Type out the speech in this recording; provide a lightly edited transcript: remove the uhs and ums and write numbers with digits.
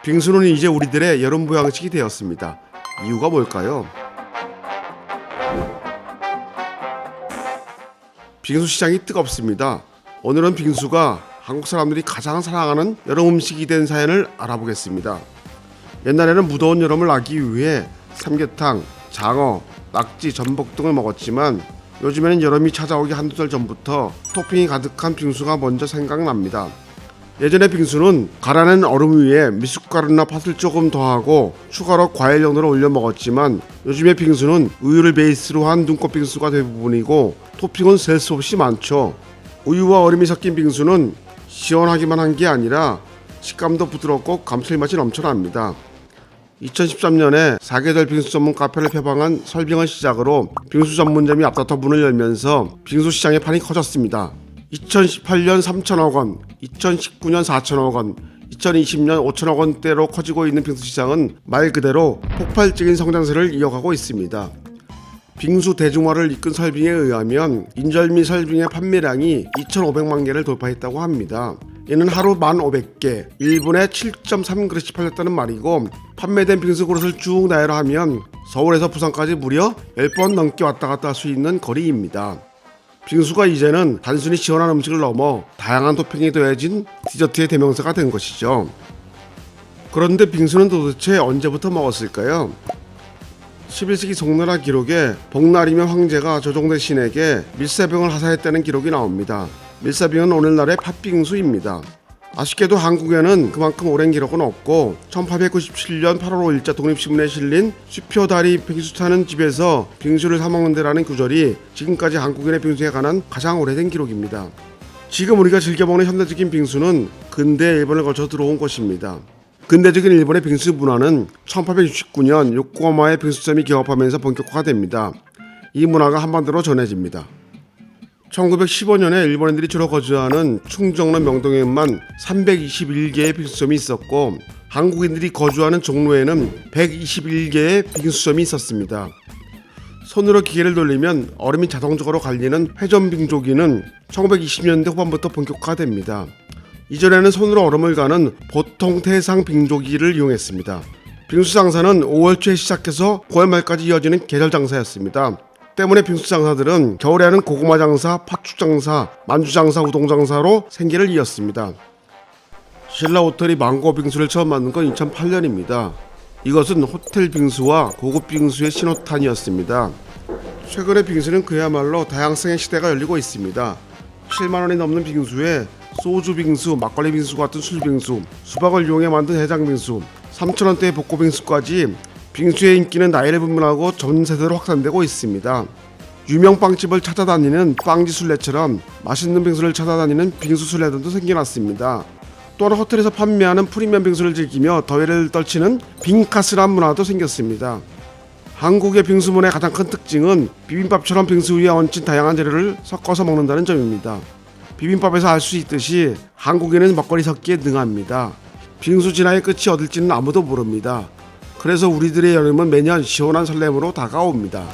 빙수는 이제 우리들의 여름 보양식이 되었습니다. 이유가 뭘까요? 빙수 시장이 뜨겁습니다. 오늘은 빙수가 한국 사람들이 가장 사랑하는 여름 음식이 된 사연을 알아보겠습니다. 옛날에는 무더운 여름을 나기 위해 삼계탕, 장어, 낙지, 전복 등을 먹었지만 요즘에는 여름이 찾아오기 한두 달 전부터 토핑이 가득한 빙수가 먼저 생각납니다. 예전에 빙수는 갈아낸 얼음 위에 미숫가루나 팥을 조금 더하고 추가로 과일 정도를 올려 먹었지만 요즘의 빙수는 우유를 베이스로 한 눈꽃 빙수가 대부분이고 토핑은 셀 수 없이 많죠. 우유와 얼음이 섞인 빙수는 시원하기만 한 게 아니라 식감도 부드럽고 감칠맛이 넘쳐납니다. 2013년에 사계절 빙수 전문 카페를 개방한 설빙을 시작으로 빙수 전문점이 앞다퉈 문을 열면서 빙수 시장의 판이 커졌습니다. 2018년 3천억 원, 2019년 4천억 원, 2020년 5천억 원대로 커지고 있는 빙수 시장은 말 그대로 폭발적인 성장세를 이어가고 있습니다. 빙수 대중화를 이끈 설빙에 의하면 인절미 설빙의 판매량이 2,500만 개를 돌파했다고 합니다. 이는 하루 1,500개, 1분에 7.3그릇이 팔렸다는 말이고 판매된 빙수 그릇을 쭉 나열하면 서울에서 부산까지 무려 10번 넘게 왔다 갔다 할 수 있는 거리입니다. 빙수가 이제는 단순히 시원한 음식을 넘어 다양한 토핑이 더해진 디저트의 대명사가 된 것이죠. 그런데 빙수는 도대체 언제부터 먹었을까요? 11세기 송나라 기록에 복날이면 황제가 조종대 신에게 밀사병을 하사했다는 기록이 나옵니다. 밀사병은 오늘날의 팥빙수입니다. 아쉽게도 한국에는 그만큼 오랜 기록은 없고 1897년 8월 5일자 독립신문에 실린 수표다리 빙수 타는 집에서 빙수를 사 먹는데라는 구절이 지금까지 한국인의 빙수에 관한 가장 오래된 기록입니다. 지금 우리가 즐겨 먹는 현대적인 빙수는 근대 일본을 거쳐 들어온 것입니다. 근대적인 일본의 빙수 문화는 1869년 요코하마의 빙수점이 개업하면서 본격화가 됩니다. 이 문화가 한반도로 전해집니다. 1915년에 일본인들이 주로 거주하는 충정로 명동에만 321개의 빙수점이 있었고 한국인들이 거주하는 종로에는 121개의 빙수점이 있었습니다. 손으로 기계를 돌리면 얼음이 자동적으로 갈리는 회전빙조기는 1920년대 후반부터 본격화됩니다. 이전에는 손으로 얼음을 가는 보통 태상 빙조기를 이용했습니다. 빙수 장사는 5월 초에 시작해서 9월 말까지 이어지는 계절 장사였습니다. 때문에 빙수 장사들은 겨울에 하는 고구마 장사, 팥죽 장사, 만주 장사, 우동 장사로 생계를 이었습니다. 신라 호텔이 망고 빙수를 처음 만든 건 2008년입니다. 이것은 호텔 빙수와 고급 빙수의 신호탄이었습니다. 최근의 빙수는 그야말로 다양성의 시대가 열리고 있습니다. 7만 원이 넘는 빙수에 소주 빙수, 막걸리 빙수 같은 술 빙수, 수박을 이용해 만든 해장 빙수, 3,000원대의 볶고 빙수까지 빙수의 인기는 나이를 분분하고 전 세대로 확산되고 있습니다. 유명 빵집을 찾아다니는 빵지 순례처럼 맛있는 빙수를 찾아다니는 빙수 순례들도 생겨났습니다. 또한 호텔에서 판매하는 프리미엄 빙수를 즐기며 더위를 떨치는 빙카스란 문화도 생겼습니다. 한국의 빙수문화의 가장 큰 특징은 비빔밥처럼 빙수 위에 얹힌 다양한 재료를 섞어서 먹는다는 점입니다. 비빔밥에서 알 수 있듯이 한국인은 먹거리 섞기에 능합니다. 빙수 진화의 끝이 어딜지는 아무도 모릅니다. 그래서 우리들의 여름은 매년 시원한 설렘으로 다가옵니다.